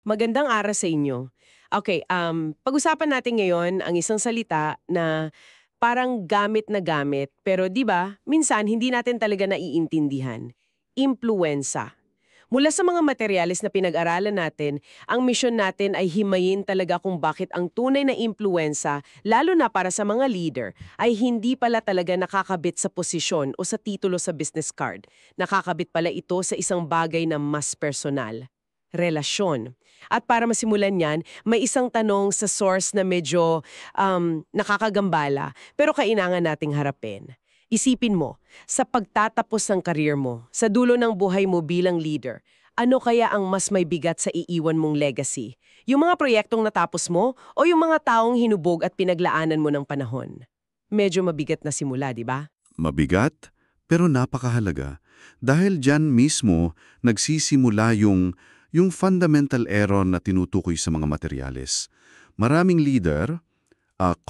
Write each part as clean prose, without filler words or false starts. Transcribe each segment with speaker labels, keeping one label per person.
Speaker 1: Magandang araw sa inyo. Okay, pag-usapan natin ngayon ang isang salita na parang gamit na gamit, pero 'di ba, minsan hindi natin talaga naiintindihan. Impluwensa. Mula sa mga materyales na pinag-aralan natin, ang misyon natin ay himayin talaga kung bakit ang tunay na impluwensa, lalo na para sa mga leader, ay hindi pala talaga nakakabit sa posisyon o sa titulo sa business card. Nakakabit pala ito sa isang bagay na mas personal, relasyon. At para masimulan yan, may isang tanong sa source na medyo nakakagambala, pero kailangan nating harapin. Isipin mo, sa pagtatapos ng career mo, sa dulo ng buhay mo bilang leader, ano kaya ang mas may bigat sa iiwan mong legacy? Yung mga proyektong natapos mo o yung mga taong hinubog at pinaglaanan mo ng panahon? Medyo mabigat na simula, di ba?
Speaker 2: Mabigat, pero napakahalaga. Dahil dyan mismo nagsisimula yung fundamental error na tinutukoy sa mga materyales. Maraming leader,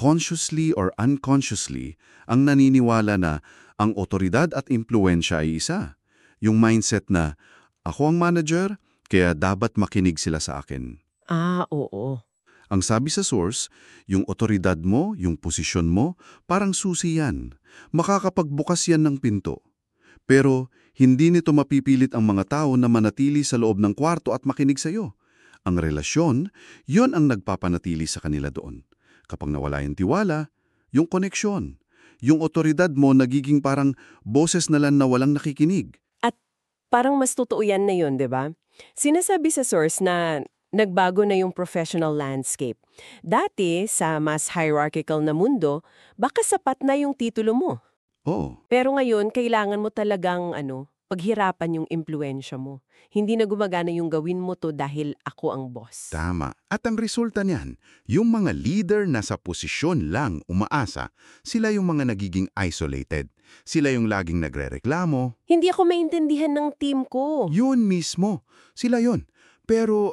Speaker 2: consciously or unconsciously, ang naniniwala na ang otoridad at impluensya ay isa. Yung mindset na, ako ang manager, kaya dapat makinig sila sa akin.
Speaker 1: Oo.
Speaker 2: Ang sabi sa source, yung otoridad mo, yung posisyon mo, parang susi yan. Makakapagbukas yan ng pinto. Pero hindi nito mapipilit ang mga tao na manatili sa loob ng kwarto at makinig sa iyo. Ang relasyon, yon ang nagpapanatili sa kanila doon. Kapag nawala yung tiwala, yung koneksyon, yung otoridad mo nagiging parang boses na lang na walang nakikinig.
Speaker 1: At parang mas totoo yan na yun, di ba? Sinasabi sa source na nagbago na yung professional landscape. Dati, sa mas hierarchical na mundo, baka sapat na yung titulo mo.
Speaker 2: Oo,
Speaker 1: Pero ngayon, kailangan mo talagang paghirapan yung impluensya mo. Hindi na gumagana yung gawin mo to dahil ako ang boss.
Speaker 3: Tama. At ang resulta niyan, yung mga leader na sa posisyon lang umaasa, sila yung mga nagiging isolated. Sila yung laging nagrereklamo.
Speaker 1: Hindi ako maintindihan ng team ko.
Speaker 3: Yun mismo. Sila yun. Pero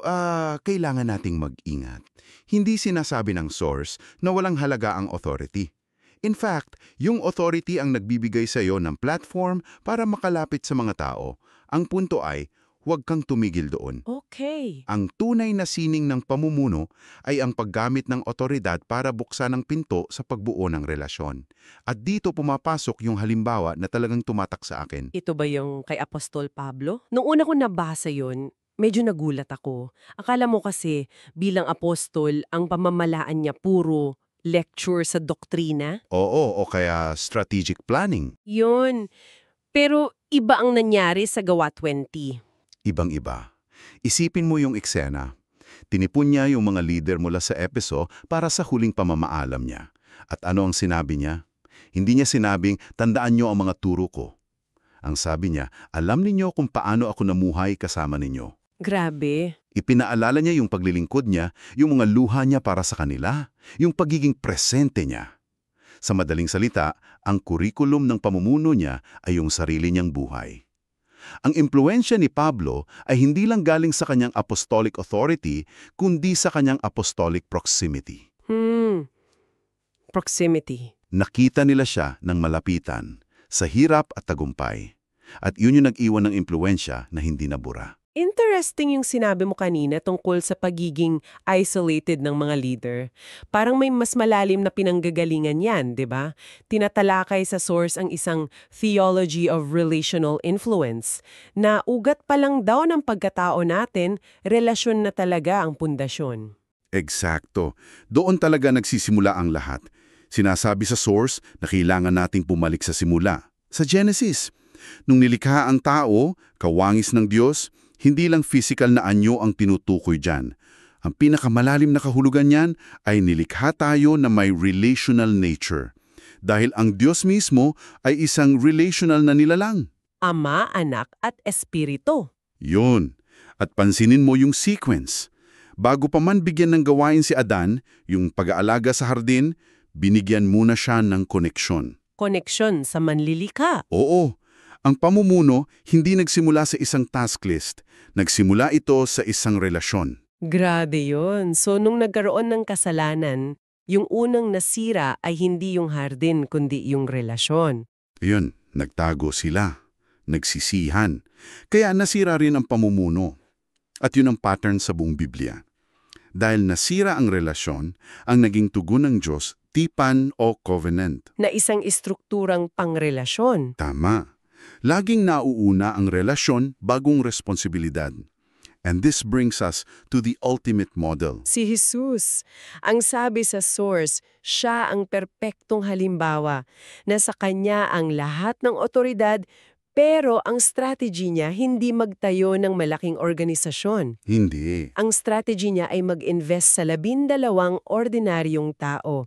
Speaker 3: kailangan nating mag-ingat. Hindi sinasabi ng source na walang halaga ang authority. In fact, yung authority ang nagbibigay sa iyo ng platform para makalapit sa mga tao. Ang punto ay, huwag kang tumigil doon.
Speaker 1: Okay.
Speaker 3: Ang tunay na sining ng pamumuno ay ang paggamit ng otoridad para buksan ang pinto sa pagbuo ng relasyon. At dito pumapasok yung halimbawa na talagang tumatak sa akin.
Speaker 1: Ito ba yung kay Apostol Pablo? Nung una ko nabasa yun, medyo nagulat ako. Akala mo kasi bilang apostol, ang pamamalaan niya puro lecture sa doktrina?
Speaker 3: Oo, o kaya strategic planning.
Speaker 1: Yun. Pero iba ang nangyari sa Gawa 20.
Speaker 3: Ibang-iba. Isipin mo yung eksena. Tinipon niya yung mga leader mula sa Epeso para sa huling pamamaalam niya. At ano ang sinabi niya? Hindi niya sinabing, tandaan niyo ang mga turo ko. Ang sabi niya, alam ninyo kung paano ako namuhay kasama ninyo.
Speaker 1: Grabe.
Speaker 3: Ipinaalala niya yung paglilingkod niya, yung mga luha niya para sa kanila, yung pagiging presente niya. Sa madaling salita, ang kurikulum ng pamumuno niya ay yung sarili niyang buhay. Ang impluensya ni Pablo ay hindi lang galing sa kanyang apostolic authority, kundi sa kanyang apostolic proximity.
Speaker 1: Proximity.
Speaker 3: Nakita nila siya ng malapitan, sa hirap at tagumpay. At yun yung nag-iwan ng impluensya na hindi nabura.
Speaker 1: Interesting yung sinabi mo kanina tungkol sa pagiging isolated ng mga leader. Parang may mas malalim na pinanggagalingan yan, di ba? Tinatalakay sa source ang isang theology of relational influence na ugat pa lang daw ng pagkatao natin, relasyon na talaga ang pundasyon.
Speaker 3: Eksakto. Doon talaga nagsisimula ang lahat. Sinasabi sa source na kailangan nating pumalik sa simula. Sa Genesis, nung nilikha ang tao, kawangis ng Diyos, hindi lang physical na anyo ang tinutukoy dyan. Ang pinakamalalim na kahulugan niyan ay nilikha tayo na may relational nature. Dahil ang Diyos mismo ay isang relational na nilalang.
Speaker 1: Ama, anak at espiritu.
Speaker 3: Yun. At pansinin mo yung sequence. Bago pa man bigyan ng gawain si Adan, yung pag-aalaga sa hardin, binigyan muna siya ng koneksyon.
Speaker 1: Koneksyon sa manlilikha.
Speaker 3: Oo. Ang pamumuno hindi nagsimula sa isang task list. Nagsimula ito sa isang relasyon.
Speaker 1: Grabe yun. So, nung nagkaroon ng kasalanan, yung unang nasira ay hindi yung hardin, kundi yung relasyon.
Speaker 3: Yun, nagtago sila. Nagsisihan. Kaya nasira rin ang pamumuno. At yun ang pattern sa buong Biblia. Dahil nasira ang relasyon, ang naging tugon ng Diyos, tipan o covenant.
Speaker 1: Na isang istrukturang pangrelasyon.
Speaker 3: Tama. Laging nauuna ang relasyon bagong responsibilidad. And this brings us to the ultimate model.
Speaker 1: Si Jesus, ang sabi sa source, siya ang perpektong halimbawa na sa kanya ang lahat ng otoridad, pero ang strategy niya hindi magtayo ng malaking organisasyon.
Speaker 3: Hindi.
Speaker 1: Ang strategy niya ay mag-invest sa 12 ordinaryong tao.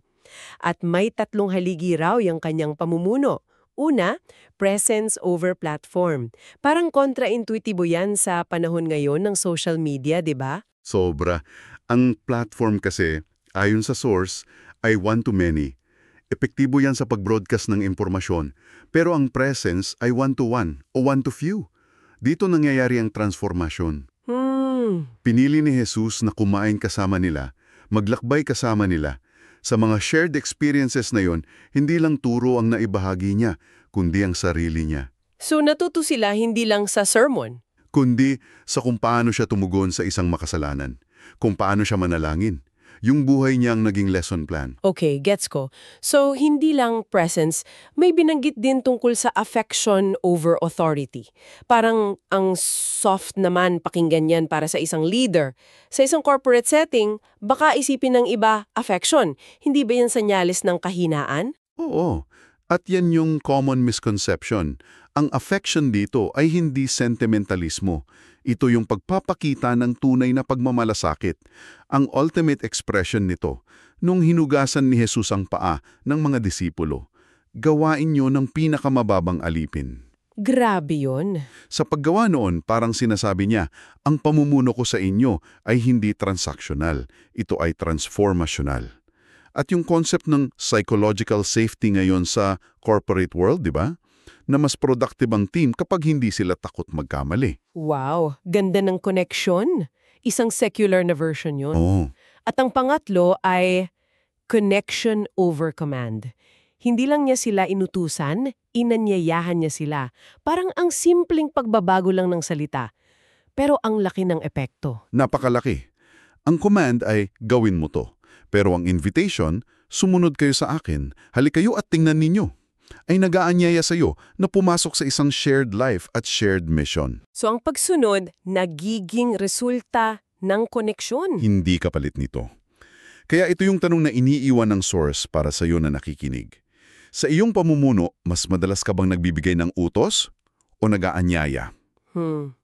Speaker 1: At may 3 haligi raw yung kanyang pamumuno. Una, presence over platform. Parang kontra-intuitibo yan sa panahon ngayon ng social media, di ba?
Speaker 3: Sobra. Ang platform kasi, ayon sa source, ay one-to-many. Epektibo yan sa pag-broadcast ng impormasyon. Pero ang presence ay one-to-one o one-to-few. Dito nangyayari ang transformasyon. Pinili ni Jesus na kumain kasama nila, maglakbay kasama nila. Sa mga shared experiences na yon, hindi lang turo ang naibahagi niya, kundi ang sarili niya.
Speaker 1: So natuto sila hindi lang sa sermon.
Speaker 3: Kundi sa kung paano siya tumugon sa isang makasalanan, kung paano siya manalangin. Yung buhay niyang naging lesson plan.
Speaker 1: Okay, gets ko. So, hindi lang presence, may binanggit din tungkol sa affection over authority. Parang ang soft naman pakinggan yan para sa isang leader. Sa isang corporate setting, baka isipin ng iba, affection. Hindi ba yan senyales ng kahinaan?
Speaker 3: Oo. At yan yung common misconception. Ang affection dito ay hindi sentimentalismo. Ito yung pagpapakita ng tunay na pagmamalasakit. Ang ultimate expression nito, nung hinugasan ni Jesus ang paa ng mga disipulo, gawain nyo ng pinakamababang alipin.
Speaker 1: Grabe yun.
Speaker 3: Sa paggawa noon, parang sinasabi niya, ang pamumuno ko sa inyo ay hindi transactional, ito ay transformational. At yung concept ng psychological safety ngayon sa corporate world, di ba? Na mas productive ang team kapag hindi sila takot magkamali.
Speaker 1: Wow, ganda ng connection. Isang secular na version yun.
Speaker 3: Oo.
Speaker 1: At ang pangatlo ay connection over command. Hindi lang niya sila inutusan, inanyayahan niya sila. Parang ang simpleng pagbabago lang ng salita. Pero ang laki ng epekto.
Speaker 3: Napakalaki. Ang command ay gawin mo to. Pero ang invitation, sumunod kayo sa akin, halik kayo at tingnan ninyo, ay nag-aanyaya sa iyo na pumasok sa isang shared life at shared mission.
Speaker 1: So ang pagsunod, nagiging resulta ng koneksyon.
Speaker 3: Hindi kapalit nito. Kaya ito yung tanong na iniiwan ng source para sa iyo na nakikinig. Sa iyong pamumuno, mas madalas ka bang nagbibigay ng utos o nag-aanyaya?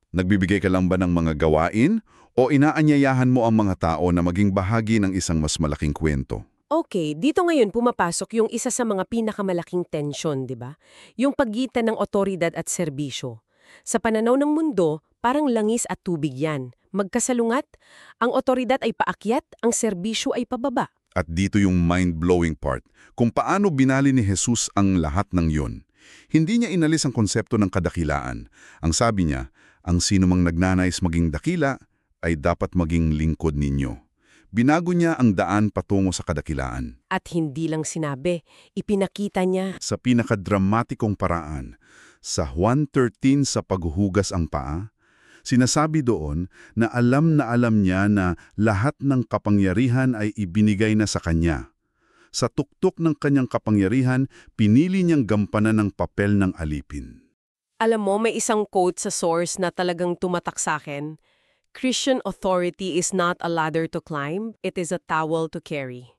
Speaker 3: Nagbibigay ka lang ba ng mga gawain o inaanyayahan mo ang mga tao na maging bahagi ng isang mas malaking kwento?
Speaker 1: Okay, dito ngayon pumapasok yung isa sa mga pinakamalaking tensyon, di ba? Yung pagitan ng otoridad at serbisyo. Sa pananaw ng mundo, parang langis at tubig yan. Magkasalungat, ang otoridad ay paakyat, ang serbisyo ay pababa.
Speaker 3: At dito yung mind-blowing part, kung paano binali ni Jesus ang lahat ng yun. Hindi niya inalis ang konsepto ng kadakilaan. Ang sabi niya, ang sino mang nagnanais maging dakila ay dapat maging lingkod ninyo. Binago niya ang daan patungo sa kadakilaan.
Speaker 1: At hindi lang sinabi, ipinakita niya.
Speaker 3: Sa pinakadramatikong paraan, sa Juan 13 sa paghuhugas ang paa, sinasabi doon na alam niya na lahat ng kapangyarihan ay ibinigay na sa kanya. Sa tuktok ng kanyang kapangyarihan, pinili niyang gampanan ng papel ng alipin.
Speaker 1: Alam mo, may isang quote sa source na talagang tumatak sa akin. Christian authority is not a ladder to climb, it is a towel to carry.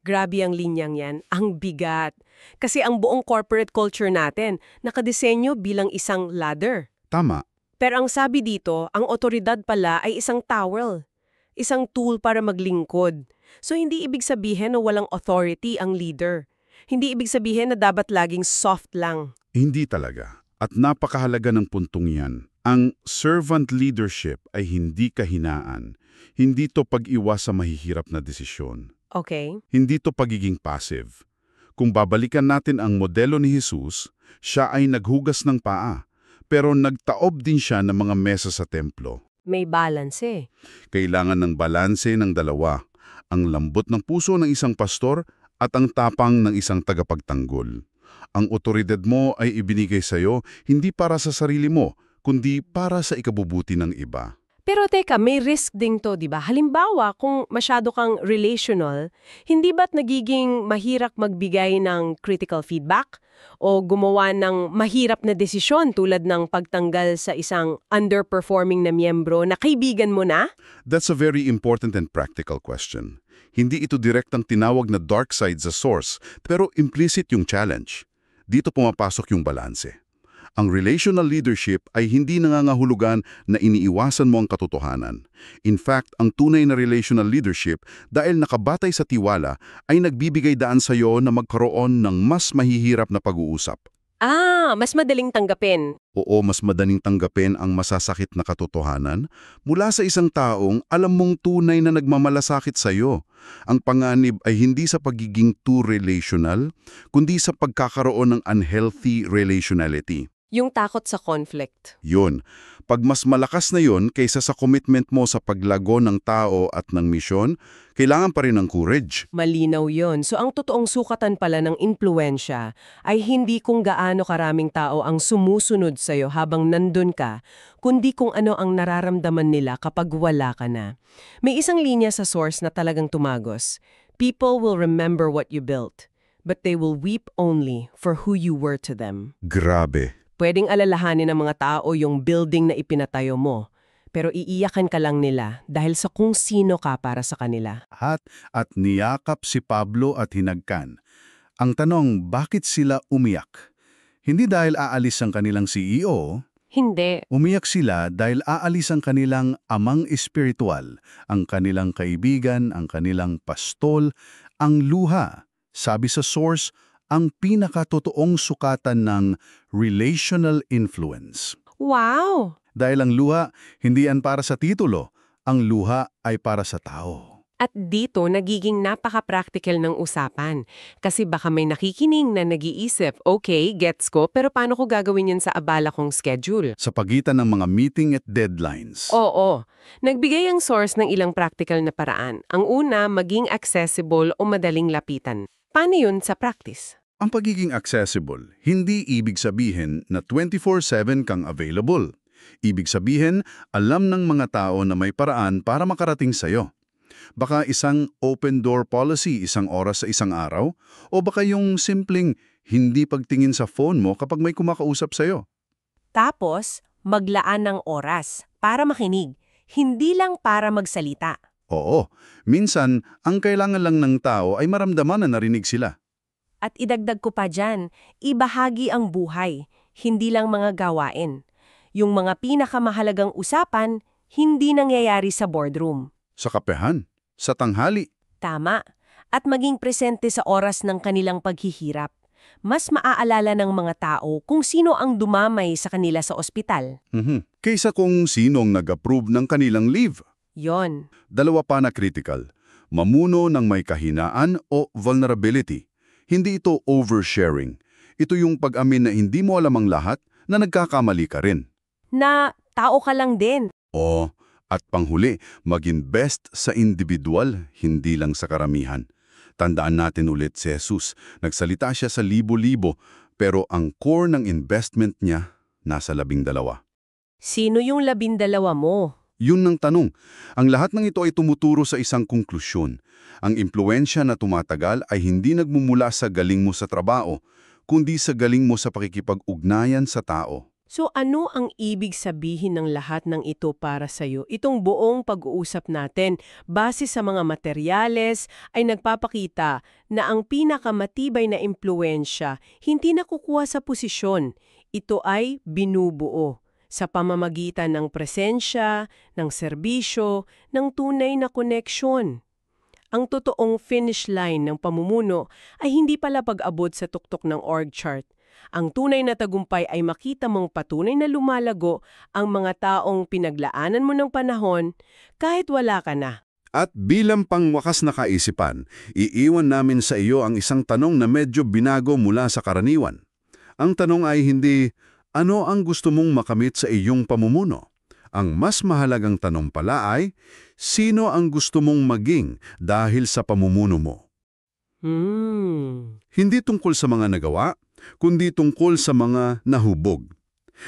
Speaker 1: Grabe ang linyang yan, ang bigat. Kasi ang buong corporate culture natin, nakadesenyo bilang isang ladder.
Speaker 3: Tama.
Speaker 1: Pero ang sabi dito, ang otoridad pala ay isang towel. Isang tool para maglingkod. So hindi ibig sabihin na walang authority ang leader. Hindi ibig sabihin na dapat laging soft lang.
Speaker 3: Hindi talaga. At napakahalaga ng puntong yan. Ang servant leadership ay hindi kahinaan. Hindi to pag-iwas sa mahihirap na desisyon.
Speaker 1: Okay.
Speaker 3: Hindi to pagiging passive. Kung babalikan natin ang modelo ni Jesus, siya ay naghugas ng paa, pero nagtaob din siya ng mga mesa sa templo.
Speaker 1: May balance eh.
Speaker 3: Kailangan ng balanse ng dalawa, ang lambot ng puso ng isang pastor at ang tapang ng isang tagapagtanggol. Ang otoridad mo ay ibinigay sa iyo hindi para sa sarili mo, kundi para sa ikabubuti ng iba.
Speaker 1: Pero teka, may risk ding to, di ba? Halimbawa, kung masyado kang relational, hindi ba't nagiging mahirap magbigay ng critical feedback? O gumawa ng mahirap na desisyon tulad ng pagtanggal sa isang underperforming na miyembro na kaibigan mo na?
Speaker 3: That's a very important and practical question. Hindi ito direktang tinawag na dark side sa source, pero implicit yung challenge. Dito pumapasok yung balanse. Ang relational leadership ay hindi nangangahulugan na iniiwasan mo ang katotohanan. In fact, ang tunay na relational leadership, dahil nakabatay sa tiwala, ay nagbibigay daan sa iyo na magkaroon ng mas mahihirap na pag-uusap.
Speaker 1: Mas madaling tanggapin.
Speaker 3: Oo, mas madaling tanggapin ang masasakit na katotohanan mula sa isang taong alam mong tunay na nagmamalasakit sa iyo. Ang panganib ay hindi sa pagiging too relational, kundi sa pagkakaroon ng unhealthy relationality.
Speaker 1: Yung takot sa conflict.
Speaker 3: Yun. Pag mas malakas na yun kaysa sa commitment mo sa paglago ng tao at ng misyon, kailangan pa rin ng courage.
Speaker 1: Malinaw yon. So ang totoong sukatan pala ng impluensya ay hindi kung gaano karaming tao ang sumusunod sa'yo habang nandun ka, kundi kung ano ang nararamdaman nila kapag wala ka na. May isang linya sa source na talagang tumagos. People will remember what you built, but they will weep only for who you were to them.
Speaker 3: Grabe.
Speaker 1: Pwedeng alalahanin ng mga tao yung building na ipinatayo mo, pero iiyakan ka lang nila dahil sa kung sino ka para sa kanila.
Speaker 3: At niyakap si Pablo at hinagkan. Ang tanong, bakit sila umiyak? Hindi dahil aalis ang kanilang CEO,
Speaker 1: Hindi.
Speaker 3: umiyak sila dahil aalis ang kanilang amang espiritual, ang kanilang kaibigan, ang kanilang pastol, ang luha. Sabi sa source, ang pinakatotoong sukatan ng relational influence.
Speaker 1: Wow!
Speaker 3: Dahil ang luha, hindi yan para sa titulo. Ang luha ay para sa tao.
Speaker 1: At dito, nagiging napaka-practical ng usapan. Kasi baka may nakikinig na nag-iisip, okay, gets ko, pero paano ko gagawin yan sa abala kong schedule?
Speaker 3: Sa pagitan ng mga meeting at deadlines.
Speaker 1: Oo. Nagbigay ang source ng ilang practical na paraan. Ang una, maging accessible o madaling lapitan. Paano yun sa practice?
Speaker 3: Ang pagiging accessible, hindi ibig sabihin na 24/7 kang available. Ibig sabihin, alam ng mga tao na may paraan para makarating sa'yo. Baka isang open door policy isang oras sa isang araw, o baka yung simpleng hindi pagtingin sa phone mo kapag may kumakausap sa'yo.
Speaker 4: Tapos, maglaan ng oras para makinig, hindi lang para magsalita.
Speaker 3: Oo, minsan, ang kailangan lang ng tao ay maramdaman na narinig sila.
Speaker 4: At idagdag ko pa dyan, ibahagi ang buhay, hindi lang mga gawain. Yung mga pinakamahalagang usapan, hindi nangyayari sa boardroom.
Speaker 3: Sa kapehan, sa tanghali.
Speaker 4: Tama. At maging presente sa oras ng kanilang paghihirap. Mas maaalala ng mga tao kung sino ang dumamay sa kanila sa ospital.
Speaker 3: Kaysa kung sinong nag-approve ng kanilang leave.
Speaker 4: Yon.
Speaker 3: Dalawa pa na critical, mamuno ng may kahinaan o vulnerability. Hindi ito oversharing. Ito yung pag-amin na hindi mo alam ang lahat na nagkakamali ka rin.
Speaker 4: Na tao ka lang din.
Speaker 3: O, at panghuli, mag-invest sa individual, hindi lang sa karamihan. Tandaan natin ulit si Jesus, nagsalita siya sa libo-libo, pero ang core ng investment niya nasa 12.
Speaker 4: Sino yung 12 mo?
Speaker 3: Yun ang tanong. Ang lahat ng ito ay tumuturo sa isang konklusyon. Ang impluensya na tumatagal ay hindi nagmumula sa galing mo sa trabaho, kundi sa galing mo sa pakikipag-ugnayan sa tao.
Speaker 1: So ano ang ibig sabihin ng lahat ng ito para sa'yo? Itong buong pag-uusap natin, base sa mga materyales, ay nagpapakita na ang pinakamatibay na impluensya hindi nakukuha sa posisyon. Ito ay binubuo sa pamamagitan ng presensya, ng serbisyo, ng tunay na koneksyon. Ang totoong finish line ng pamumuno ay hindi pala pag-abot sa tuktok ng org chart. Ang tunay na tagumpay ay makita mong patunay na lumalago ang mga taong pinaglaanan mo ng panahon kahit wala ka na.
Speaker 3: At bilang pangwakas na kaisipan, iiwan namin sa iyo ang isang tanong na medyo binago mula sa karaniwan. Ang tanong ay hindi, ano ang gusto mong makamit sa iyong pamumuno? Ang mas mahalagang tanong pala ay, sino ang gusto mong maging dahil sa pamumuno mo? Hindi tungkol sa mga nagawa, kundi tungkol sa mga nahubog.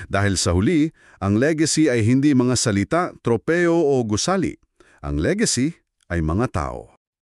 Speaker 3: Dahil sa huli, ang legacy ay hindi mga salita, tropeo o gusali. Ang legacy ay mga tao.